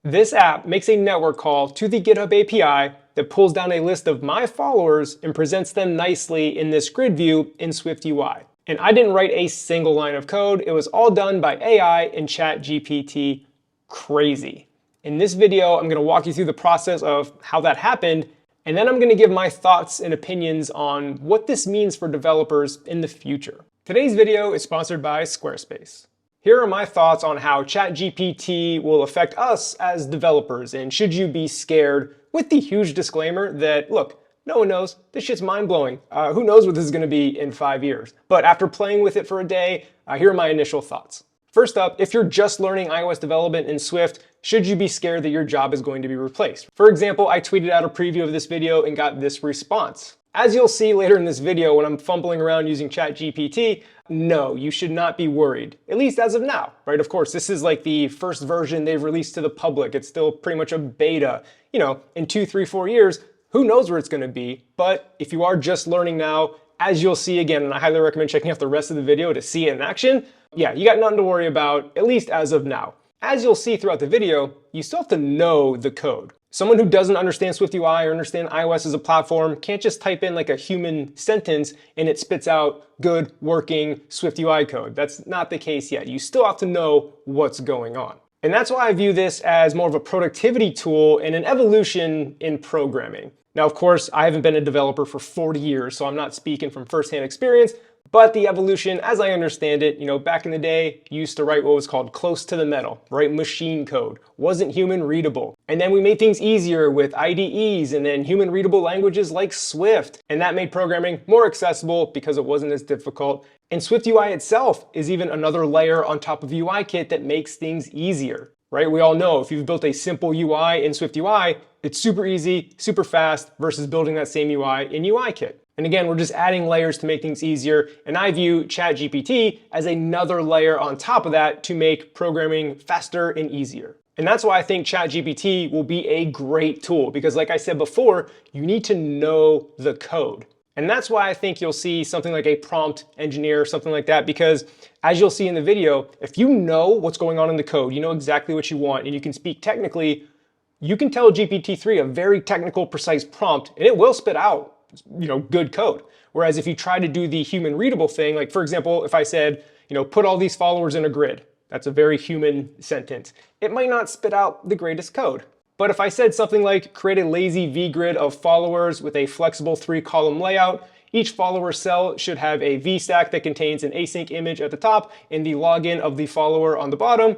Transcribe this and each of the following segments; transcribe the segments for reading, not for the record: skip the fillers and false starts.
This app makes a network call to the GitHub API that pulls down a list of my followers and presents them nicely in this grid view in SwiftUI. And I didn't write a single line of code. It was all done by AI and ChatGPT. Crazy. In this video, I'm going to walk you through the process of how that happened, and then I'm going to give my thoughts and opinions on what this means for developers in the future. Today's video is sponsored by Squarespace. Here are my thoughts on how ChatGPT will affect us as developers, and should you be scared, with the huge disclaimer that, look, no one knows, this shit's mind-blowing. Who knows what this is going to be in 5 years? But after playing with it for a day, here are my initial thoughts. First up, if you're just learning iOS development in Swift, should you be scared that your job is going to be replaced? For example, I tweeted out a preview of this video and got this response. As you'll see later in this video when I'm fumbling around using ChatGPT, no, you should not be worried, at least as of now, right? Of course, this is like the first version they've released to the public. It's still pretty much a beta. You know, in 2, 3, 4 years, who knows where it's going to be? But if you are just learning now, as you'll see again, and I highly recommend checking out the rest of the video to see it in action, yeah, you got nothing to worry about, at least as of now. As you'll see throughout the video, you still have to know the code. Someone who doesn't understand SwiftUI or understand iOS as a platform can't just type in like a human sentence and it spits out good working SwiftUI code. That's not the case yet. You still have to know what's going on. And that's why I view this as more of a productivity tool and an evolution in programming. Now, of course, I haven't been a developer for 40 years, so I'm not speaking from firsthand experience, but the evolution, as I understand it, back in the day, you used to write what was called close to the metal, right? Machine code, wasn't human readable. And then we made things easier with IDEs and then human readable languages like Swift. And that made programming more accessible because it wasn't as difficult. And SwiftUI itself is even another layer on top of UIKit that makes things easier, right? We all know if you've built a simple UI in SwiftUI, it's super easy, super fast versus building that same UI in UIKit. And again, we're just adding layers to make things easier. And I view ChatGPT as another layer on top of that to make programming faster and easier. And that's why I think ChatGPT will be a great tool because like I said before, you need to know the code. And that's why I think you'll see something like a prompt engineer, something like that, because as you'll see in the video, if you know what's going on in the code, you know exactly what you want, and you can speak technically, you can tell GPT-3 a very technical, precise prompt, and it will spit out good code. Whereas if you try to do the human readable thing, like for example, if I said, put all these followers in a grid, that's a very human sentence. It might not spit out the greatest code. But if I said something like create a lazy V-grid of followers with a flexible 3-column layout, each follower cell should have a VStack that contains an async image at the top and the login of the follower on the bottom.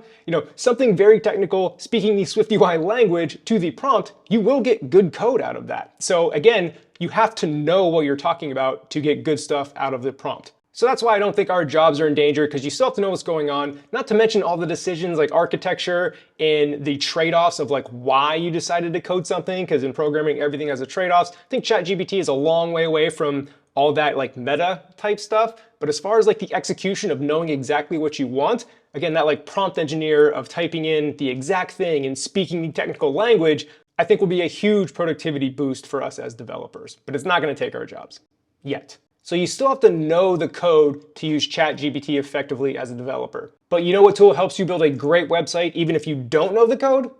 Something very technical, speaking the SwiftUI language to the prompt, you will get good code out of that. So again, you have to know what you're talking about to get good stuff out of the prompt. So that's why I don't think our jobs are in danger, because you still have to know what's going on, not to mention all the decisions like architecture and the trade-offs of like why you decided to code something, because in programming, everything has a trade-offs. I think ChatGPT is a long way away from all that like meta type stuff. But as far as like the execution of knowing exactly what you want, again, that like prompt engineer of typing in the exact thing and speaking the technical language, I think will be a huge productivity boost for us as developers, but it's not going to take our jobs yet. So you still have to know the code to use ChatGPT effectively as a developer. But you know what tool helps you build a great website even if you don't know the code?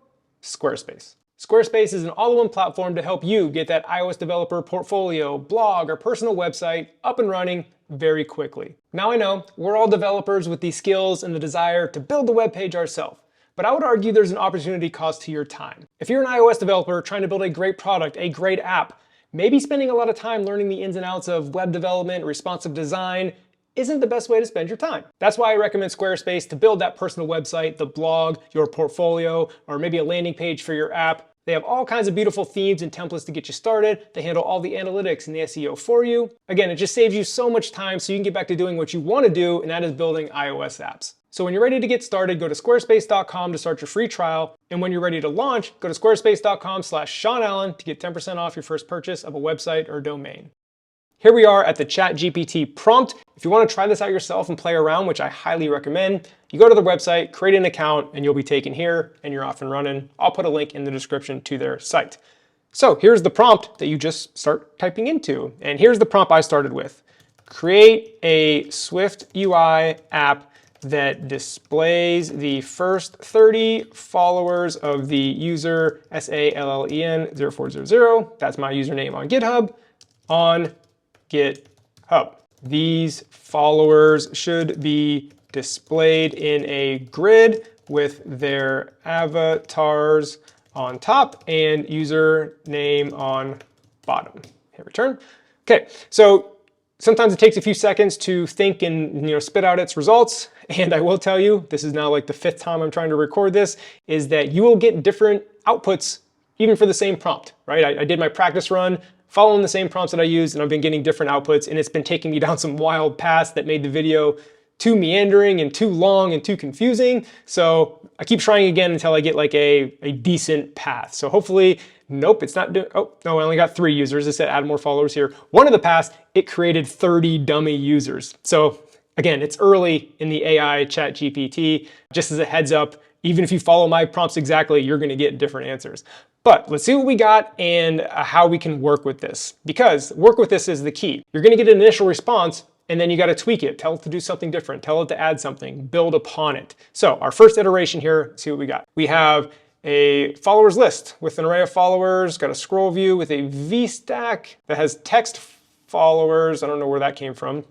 Squarespace. Squarespace is an all-in-one platform to help you get that iOS developer portfolio, blog, or personal website up and running very quickly. Now I know we're all developers with the skills and the desire to build the web page ourselves. But I would argue there's an opportunity cost to your time. If you're an iOS developer trying to build a great product, a great app, maybe spending a lot of time learning the ins and outs of web development, responsive design, isn't the best way to spend your time. That's why I recommend Squarespace to build that personal website, the blog, your portfolio, or maybe a landing page for your app. They have all kinds of beautiful themes and templates to get you started. They handle all the analytics and the SEO for you. Again, it just saves you so much time so you can get back to doing what you want to do, and that is building iOS apps. So when you're ready to get started, go to squarespace.com to start your free trial. And when you're ready to launch, go to squarespace.com/SeanAllen to get 10% off your first purchase of a website or domain. Here we are at the ChatGPT prompt. If you want to try this out yourself and play around, which I highly recommend, you go to the website, create an account, and you'll be taken here and you're off and running. I'll put a link in the description to their site. So here's the prompt that you just start typing into. And here's the prompt I started with. Create a SwiftUI app that displays the first 30 followers of the user SALLEN0400. That's my username on GitHub, on GitHub. These followers should be displayed in a grid with their avatars on top and username on bottom. Hit return. Okay, so sometimes it takes a few seconds to think and spit out its results. And I will tell you, this is now like the 5th time I'm trying to record this, is that you will get different outputs even for the same prompt, right? I did my practice run following the same prompts that I used, and I've been getting different outputs, and it's been taking me down some wild paths that made the video too meandering and too long and too confusing. So I keep trying again until I get like a decent path. So hopefully, nope, it's not doing, oh, no, I only got 3 users. It said add more followers here. One of the paths, it created 30 dummy users. So again, it's early in the AI ChatGPT. Just as a heads up, even if you follow my prompts exactly, you're gonna get different answers. But let's see what we got and how we can work with this. Because work with this is the key. You're gonna get an initial response, and then you got to tweak it, tell it to do something different, tell it to add something, build upon it. So our first iteration here, let's see what we got. We have a followers list with an array of followers, got a scroll view with a VStack that has text followers. I don't know where that came from.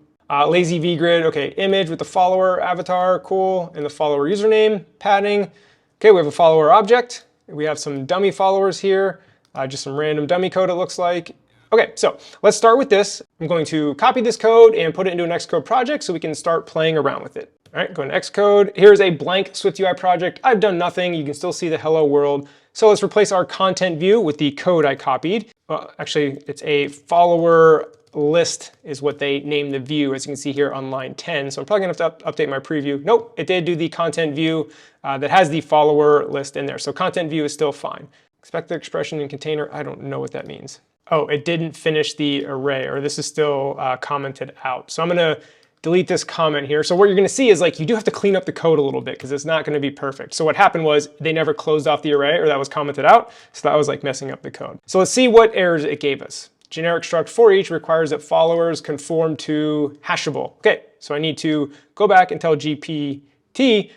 Lazy V grid, okay, image with the follower avatar, cool, and the follower username, padding. Okay, we have a follower object. We have some dummy followers here, just some random dummy code it looks like. Okay, so let's start with this. I'm going to copy this code and put it into an Xcode project so we can start playing around with it. All right, go into Xcode. Here's a blank SwiftUI project. I've done nothing. You can still see the hello world. So let's replace our content view with the code I copied. Well, actually, it's a follower list is what they named the view, as you can see here on line 10. So I'm probably gonna have to update my preview. Nope, it did do the content view that has the follower list in there. So content view is still fine. Expect the expression in container. I don't know what that means. Oh, it didn't finish the array, or this is still commented out. So I'm gonna delete this comment here. So what you're gonna see is like, you do have to clean up the code a little bit because it's not gonna be perfect. So what happened was they never closed off the array, or that was commented out. So that was like messing up the code. So let's see what errors it gave us. Generic struct for each requires that followers conform to hashable. Okay, so I need to go back and tell GPT,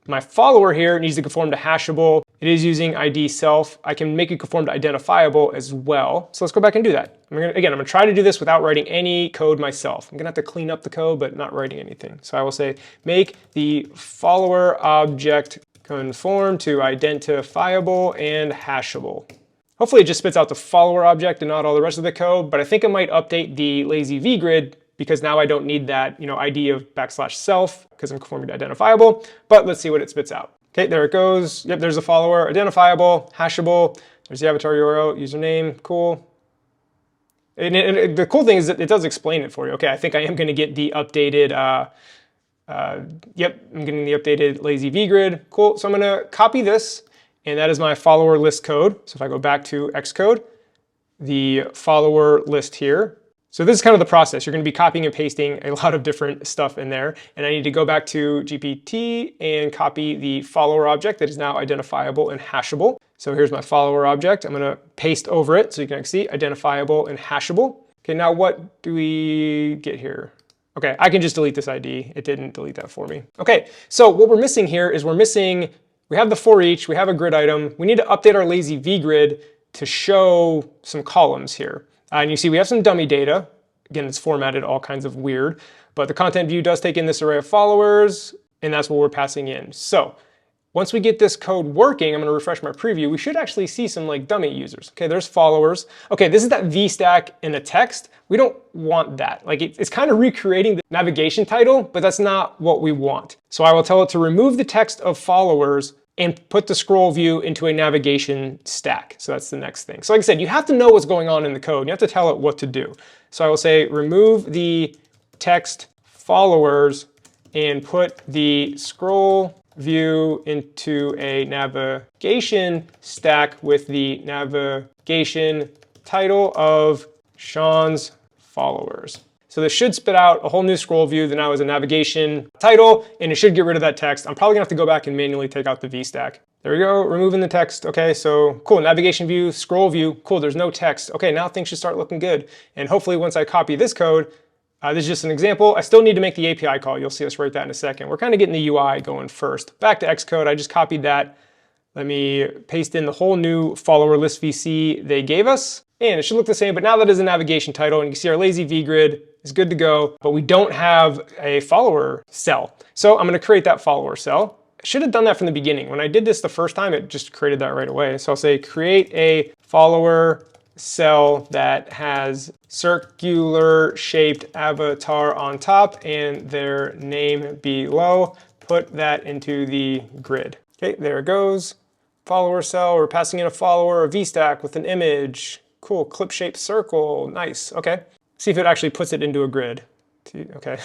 my follower here needs to conform to hashable. It is using ID self. I can make it conform to identifiable as well. So let's go back and do that. I'm gonna try to do this without writing any code myself. I'm gonna have to clean up the code, but not writing anything. So I will say, make the follower object conform to identifiable and hashable. Hopefully it just spits out the follower object and not all the rest of the code, but I think it might update the lazy V grid because now I don't need that ID of \self because I'm conforming to identifiable, but let's see what it spits out. Okay, there it goes. Yep, there's a follower, identifiable, hashable. There's the avatar URL, username, cool. And the cool thing is that it does explain it for you. Okay, I think I am gonna get the updated, yep, I'm getting the updated lazy V grid. Cool, so I'm gonna copy this, and that is my follower list code. So if I go back to Xcode, the follower list here. So this is kind of the process. You're going to be copying and pasting a lot of different stuff in there. And I need to go back to GPT and copy the follower object that is now identifiable and hashable. So here's my follower object. I'm going to paste over it so you can see identifiable and hashable. Okay, now what do we get here? Okay, I can just delete this ID. It didn't delete that for me. Okay, so what we're missing here is we have the for each, we have a grid item. We need to update our lazy V grid to show some columns here. And you see we have some dummy data. Again, it's formatted all kinds of weird, but the content view does take in this array of followers, and that's what we're passing in. So once we get this code working, I'm gonna refresh my preview, we should actually see some like dummy users. Okay, there's followers. Okay, this is that VStack in the text. We don't want that. Like it's kind of recreating the navigation title, but that's not what we want. So I will tell it to remove the text of followers and put the scroll view into a navigation stack. So that's the next thing. So like I said, you have to know what's going on in the code. You have to tell it what to do. So I will say, remove the text followers and put the scroll view into a navigation stack with the navigation title of Sean's followers. So this should spit out a whole new scroll view that now is a navigation title, and it should get rid of that text. I'm probably gonna have to go back and manually take out the VStack. There we go, removing the text. Okay, so cool, navigation view, scroll view, cool, there's no text. Okay, now things should start looking good. And hopefully once I copy this code, This is just an example. I still need to make the API call. You'll see us write that in a second. We're kind of getting the UI going first. Back to Xcode, I just copied that. Let me paste in the whole new follower list VC they gave us. And it should look the same, but now that is a navigation title, and you can see our lazy V grid is good to go, but we don't have a follower cell. So I'm gonna create that follower cell. I should have done that from the beginning. When I did this the first time, it just created that right away. So I'll say create a follower cell that has circular shaped avatar on top and their name below. Put that into the grid. Okay, there it goes. Follower cell, we're passing in a follower, a VStack with an image. Cool, clip-shaped circle, nice, okay. See if it actually puts it into a grid. Okay,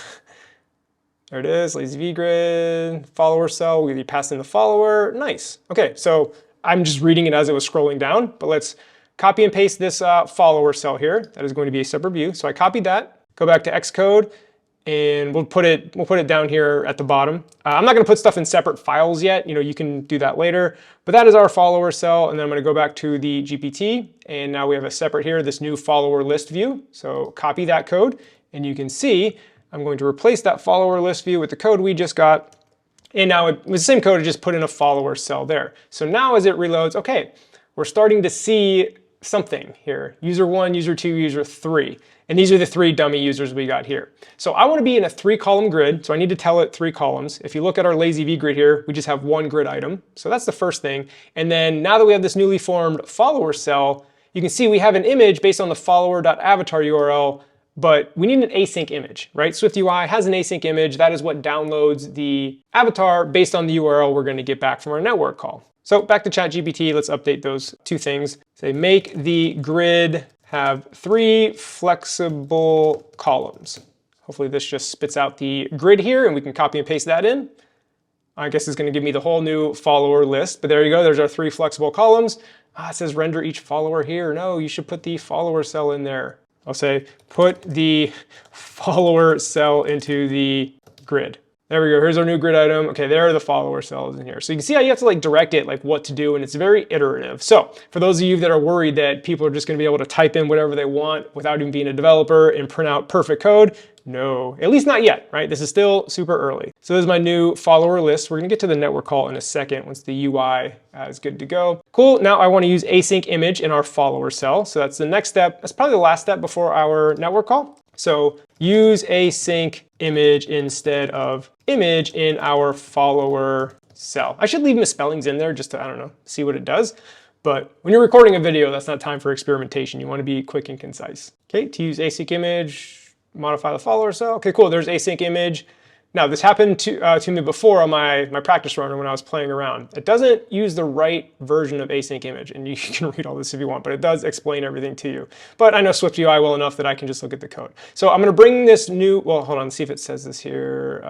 there it is, lazy V grid, follower cell, we pass in the follower, nice. Okay, so I'm just reading it as it was scrolling down, but let's copy and paste this follower cell here. That is going to be a separate view. So I copied that, go back to Xcode, and we'll put it down here at the bottom. I'm not gonna put stuff in separate files yet. You know, you can do that later, but that is our follower cell. And then I'm gonna go back to the GPT, and now we have a separate here, this new follower list view. So copy that code, and you can see, I'm going to replace that follower list view with the code we just got. And now it was the same code, I just put in a follower cell there. So now as it reloads, okay, we're starting to see something here. User 1, user 2, user 3. And these are the 3 dummy users we got here. So I want to be in a 3-column grid, so I need to tell it 3 columns. If you look at our lazy V grid here, we just have 1 grid item. So that's the first thing. And then now that we have this newly formed follower cell, you can see we have an image based on the follower.avatar URL, but we need an async image, right? SwiftUI has an async image. That is what downloads the avatar based on the URL we're going to get back from our network call. So back to ChatGPT, let's update those 2 things. Say make the grid have 3 flexible columns. Hopefully this just spits out the grid here and we can copy and paste that in. I guess it's going to give me the whole new follower list, but there you go. There's our 3 flexible columns. It says render each follower here. No, you should put the follower cell in there. I'll say put the follower cell into the grid. There we go, here's our new grid item. Okay, there are the follower cells in here. So you can see how you have to like direct it, like what to do, and it's very iterative. So for those of you that are worried that people are just gonna be able to type in whatever they want without even being a developer and print out perfect code, no, at least not yet, right? This is still super early. So this is my new follower list. We're gonna get to the network call in a second once the UI is good to go. Cool, now I wanna use async image in our follower cell. So that's the next step. That's probably the last step before our network call. So use async image instead of image in our follower cell. I should leave misspellings in there just to, I don't know, see what it does. But when you're recording a video, that's not time for experimentation. You want to be quick and concise. Okay, to use async image, modify the follower cell. Okay, cool, there's async image. Now this happened to me before on my practice runner when I was playing around. It doesn't use the right version of async image, and you can read all this if you want, but it does explain everything to you. But I know SwiftUI well enough that I can just look at the code. So I'm gonna bring this new, well, hold on, see if it says this here,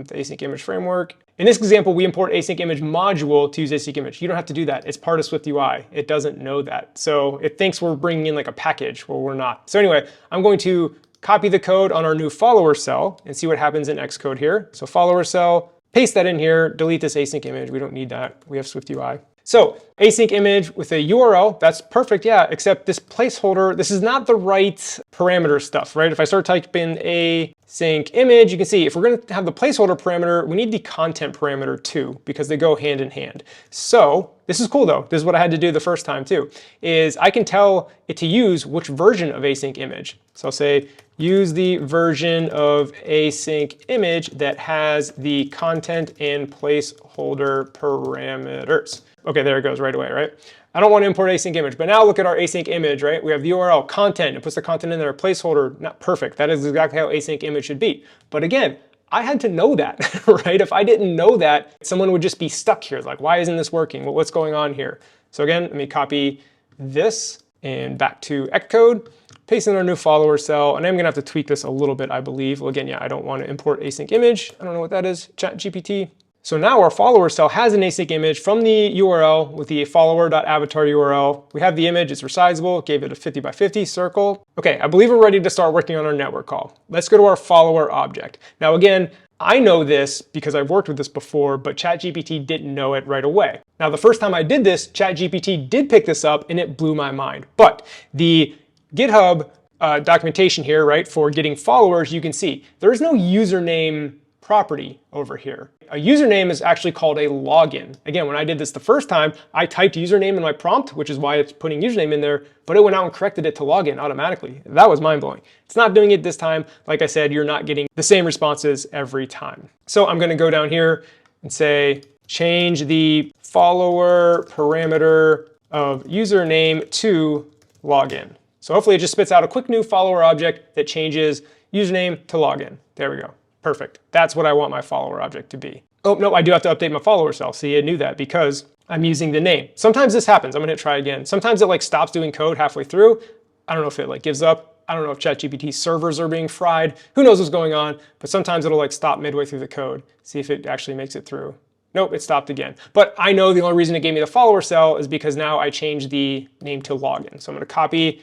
the async image framework. In this example, we import async image module to use async image. You don't have to do that. It's part of SwiftUI. It doesn't know that. So it thinks we're bringing in like a package, well, we're not. So anyway, I'm going to copy the code on our new follower cell and see what happens in Xcode here. So follower cell, paste that in here, delete this async image. We don't need that. We have SwiftUI. So async image with a URL, that's perfect, yeah, except this placeholder, this is not the right parameter stuff, right? If I start typing async image, you can see if we're gonna have the placeholder parameter, we need the content parameter too, because they go hand in hand. So this is cool though. This is what I had to do the first time too, is I can tell it to use which version of async image. So I'll say, use the version of async image that has the content and placeholder parameters. Okay, there it goes right away, right? I don't want to import async image, but now look at our async image, right? We have the URL content, it puts the content in there, placeholder, not perfect. That is exactly how async image should be. But again, I had to know that, right? If I didn't know that, someone would just be stuck here. Like, why isn't this working? Well, what's going on here? So again, let me copy this and back to Xcode, paste in our new follower cell, and I'm gonna have to tweak this a little bit, I believe. Well, again, yeah, I don't want to import async image. I don't know what that is, ChatGPT. So now our follower cell has an async image from the URL with the follower.avatar URL. We have the image, it's resizable, gave it a 50 by 50 circle. Okay, I believe we're ready to start working on our network call. Let's go to our follower object. Now again, I know this because I've worked with this before, but ChatGPT didn't know it right away. Now the first time I did this, ChatGPT did pick this up and it blew my mind. But the GitHub documentation here, right, for getting followers, you can see there is no username property over here. A username is actually called a login. Again, when I did this the first time, I typed username in my prompt, which is why it's putting username in there, but it went out and corrected it to login automatically. That was mind-blowing. It's not doing it this time. Like I said, you're not getting the same responses every time. So I'm going to go down here and say, change the follower parameter of username to login. So hopefully it just spits out a quick new follower object that changes username to login. There we go. Perfect. That's what I want my follower object to be. Oh, no, I do have to update my FollowerCell. See, it knew that because I'm using the name. Sometimes this happens. I'm going to try again. Sometimes it like stops doing code halfway through. I don't know if it like gives up. I don't know if ChatGPT servers are being fried. Who knows what's going on? But sometimes it'll like stop midway through the code. See if it actually makes it through. Nope, it stopped again. But I know the only reason it gave me the FollowerCell is because now I changed the name to login. So I'm going to copy,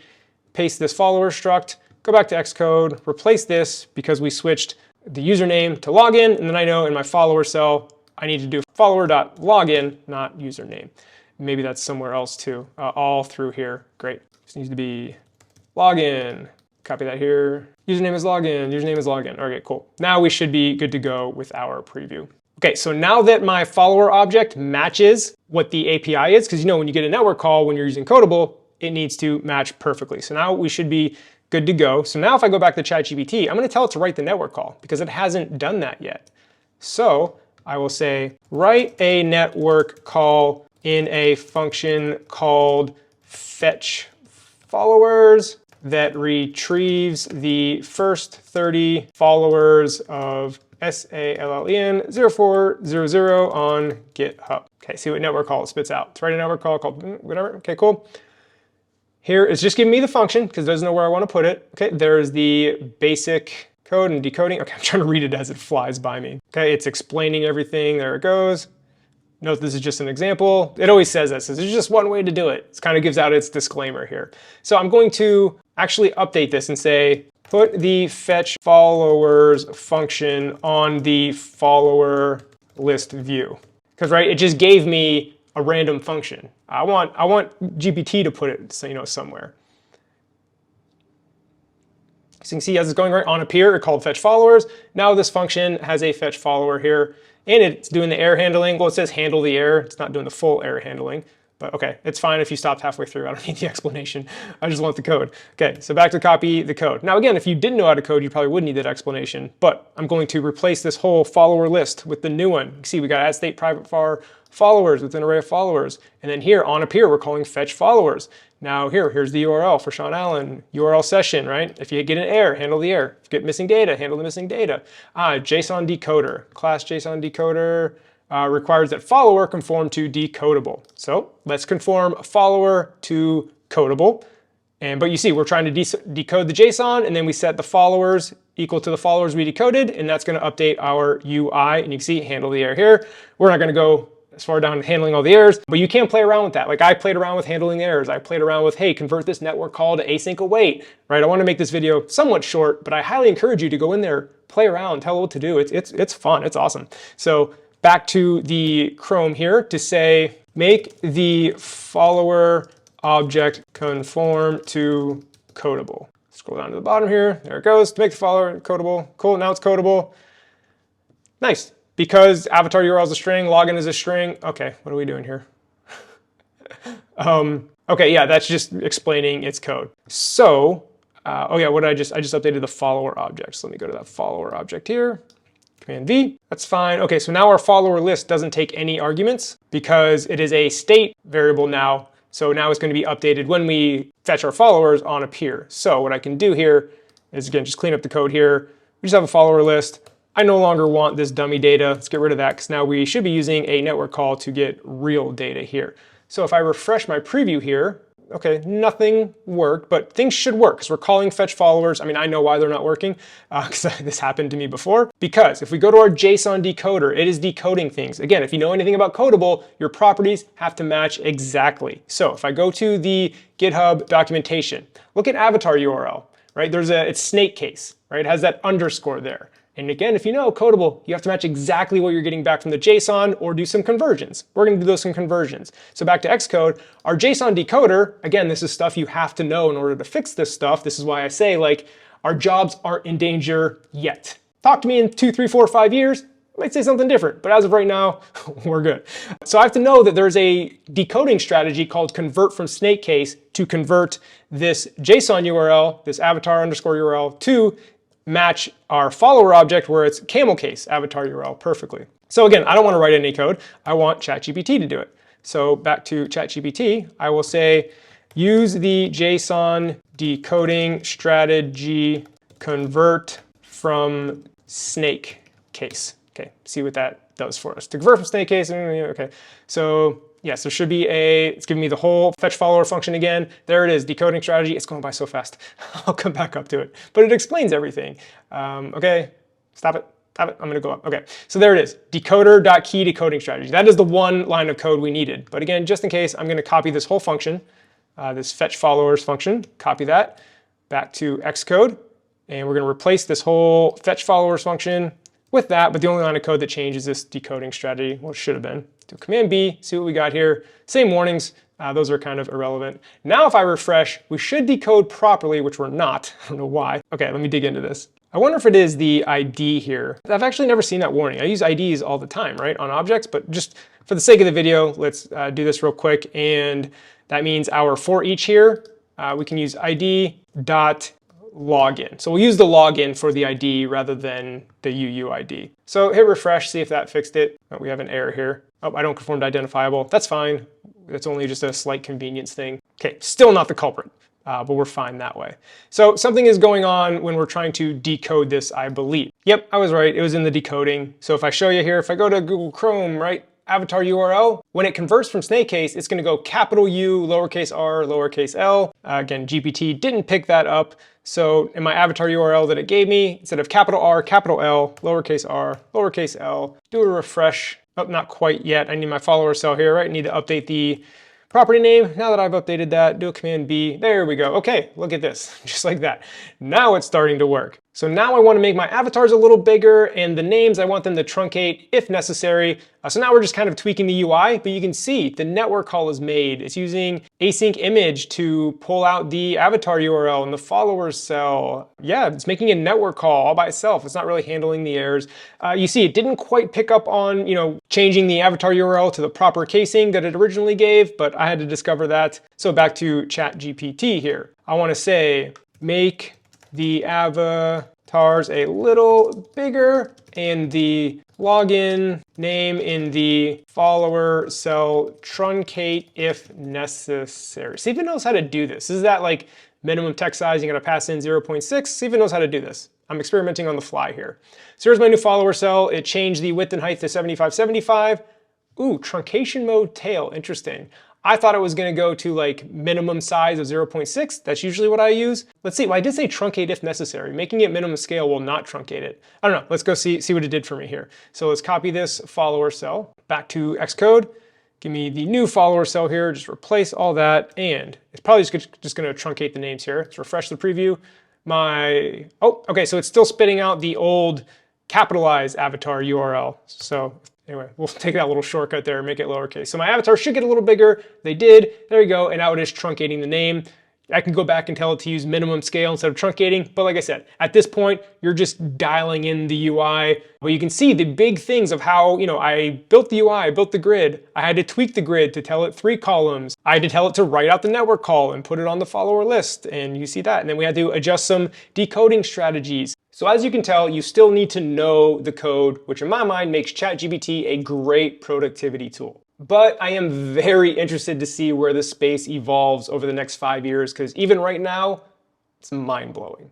paste this follower struct, go back to Xcode, replace this because we switched the username to login, and then I know in my FollowerCell I need to do follower.login, not username. Maybe that's somewhere else too, all through here. Great. This needs to be login. Copy that here. Username is login, username is login. Okay, cool. Now we should be good to go with our preview. Okay, so now that my follower object matches what the API is, because you know when you get a network call when you're using Codable, it needs to match perfectly. So now we should be good to go. So now if I go back to ChatGPT, I'm going to tell it to write the network call because it hasn't done that yet. So I will say, write a network call in a function called fetchFollowers that retrieves the first 30 followers of SALLEN 0400 on GitHub. Okay, see what network call it spits out. Let's write a network call called whatever. Okay, cool. Here, it's just giving me the function because it doesn't know where I want to put it. Okay, there's the basic code and decoding. Okay, I'm trying to read it as it flies by me. Okay, it's explaining everything. There it goes. Note this is just an example. It always says this. There's just one way to do it. It kind of gives out its disclaimer here. So I'm going to actually update this and say, put the fetch followers function on the follower list view. Because right, it just gave me a random function. I want GPT to put it, somewhere. So you can see as it's going right on up here, it called fetch followers. Now this function has a fetch follower here, and it's doing the error handling. Well, it says handle the error. It's not doing the full error handling. But okay, it's fine if you stopped halfway through. I don't need the explanation. I just want the code. Okay, so back to copy the code. Now again, if you didn't know how to code, you probably would need that explanation, but I'm going to replace this whole follower list with the new one. You see, we got add state private var followers with an array of followers. And then here, on up here, we're calling fetch followers. Now here's the URL for Sean Allen, URL session, right? If you get an error, handle the error. If you get missing data, handle the missing data. JSON decoder, class JSON decoder, requires that follower conform to decodable. So let's conform follower to codable. But you see, we're trying to decode the JSON, and then we set the followers equal to the followers we decoded, and that's going to update our UI. And you can see, handle the error here. We're not going to go as far down handling all the errors, but you can play around with that. Like I played around with handling errors. I played around with, hey, convert this network call to async await, right? I want to make this video somewhat short, but I highly encourage you to go in there, play around, tell it what to do. It's fun, it's awesome. So back to the Chrome here to say, make the follower object conform to codable. Scroll down to the bottom here. There it goes. To make the follower codable. Cool, now it's codable. Nice. Because avatar URL is a string, login is a string. Okay, what are we doing here? Okay, yeah, that's just explaining its code. So, oh yeah, what did I just updated the follower object. So let me go to that follower object here. Command V, that's fine. Okay, so now our follower list doesn't take any arguments because it is a state variable now. So now it's going to be updated when we fetch our followers on up here. So what I can do here is, again, just clean up the code here. We just have a follower list. I no longer want this dummy data. Let's get rid of that because now we should be using a network call to get real data here. So if I refresh my preview here, okay, nothing worked, but things should work because we're calling fetch followers. I mean, I know why they're not working because this happened to me before. Because if we go to our JSON decoder, it is decoding things. Again, if you know anything about Codable, your properties have to match exactly. So if I go to the GitHub documentation, look at avatar URL, right? It's SnakeCase, right? It has that underscore there. And again, if you know Codable, you have to match exactly what you're getting back from the JSON or do some conversions. We're going to do those some conversions. So back to Xcode, our JSON decoder, again, this is stuff you have to know in order to fix this stuff. This is why I say, like, our jobs aren't in danger yet. Talk to me in 2, 3, 4, 5 years, I might say something different, but as of right now, we're good. So I have to know that there's a decoding strategy called convertFromSnakeCase to convert this JSON URL, this avatar underscore URL, to match our follower object where it's camel case avatar URL perfectly. So again, I don't want to write any code. I want ChatGPT to do it. So back to ChatGPT, I will say, use the JSON decoding strategy convert from snake case. Okay, see what that does for us. To convert from snake case, okay. So yes, there should be it's giving me the whole fetch follower function again. There it is, decoding strategy. It's going by so fast. I'll come back up to it, but it explains everything. Okay, stop it. I'm gonna go up. Okay, so there it is, decoder.key decoding strategy. That is the one line of code we needed. But again, just in case, I'm gonna copy this whole function, this fetch followers function, copy that back to Xcode, and we're gonna replace this whole fetch followers function with that, but the only line of code that changes this decoding strategy, well, it should have been. Do Command B, see what we got here. Same warnings, those are kind of irrelevant. Now if I refresh, we should decode properly, which we're not. I don't know why. Okay, let me dig into this. I wonder if it is the ID here. I've actually never seen that warning. I use IDs all the time, right, on objects, but just for the sake of the video, let's do this real quick. And that means our for each here, we can use ID dot login. So we'll use the login for the ID rather than the UUID. So hit refresh, see if that fixed it. Oh, we have an error here. Oh, I don't conform to identifiable. That's fine. That's only just a slight convenience thing. Okay, still not the culprit, but we're fine that way. So something is going on when we're trying to decode this, I believe. Yep, I was right. It was in the decoding. So if I show you here, if I go to Google Chrome, right, avatar URL, when it converts from snake case, it's going to go capital U, lowercase r, lowercase l. Again, GPT didn't pick that up. So in my avatar URL that it gave me, instead of capital R, capital L, lowercase r, lowercase l, do a refresh. Oh, not quite yet. I need my FollowerCell here, right? I need to update the property name. Now that I've updated that, do a Command B. There we go. Okay, look at this, just like that. Now it's starting to work. So now I want to make my avatars a little bigger, and the names, I want them to truncate if necessary. So now we're just kind of tweaking the UI, but you can see the network call is made. It's using AsyncImage to pull out the avatar URL and the FollowerCell. Yeah, it's making a network call all by itself. It's not really handling the errors. You see, it didn't quite pick up on, changing the avatar URL to the proper casing that it originally gave, but I had to discover that. So back to ChatGPT here. I want to say, make the avatars a little bigger and the login name in the FollowerCell truncate if necessary. See if it knows how to do this. Is that like minimum text size? You gotta pass in 0.6. See if it knows how to do this. I'm experimenting on the fly here. So here's my new FollowerCell. It changed the width and height to 7575. Ooh, truncation mode tail, interesting. I thought it was gonna go to like minimum size of 0.6. That's usually what I use. Let's see, well, I did say truncate if necessary. Making it minimum scale will not truncate it. I don't know, let's go see what it did for me here. So let's copy this FollowerCell back to Xcode. Give me the new FollowerCell here, just replace all that, and it's probably just gonna truncate the names here. Let's refresh the preview. Oh, okay, so it's still spitting out the old capitalized avatar URL. So anyway, we'll take that little shortcut there and make it lowercase. So my avatar should get a little bigger. They did. There you go. And now it is truncating the name. I can go back and tell it to use minimum scale instead of truncating. But like I said, at this point, you're just dialing in the UI. But you can see the big things of how, I built the UI, I built the grid. I had to tweak the grid to tell it 3 columns. I had to tell it to write out the network call and put it on the follower list. And you see that. And then we had to adjust some decoding strategies. So as you can tell, you still need to know the code, which in my mind makes ChatGPT a great productivity tool. But I am very interested to see where this space evolves over the next 5 years, because even right now, it's mind-blowing.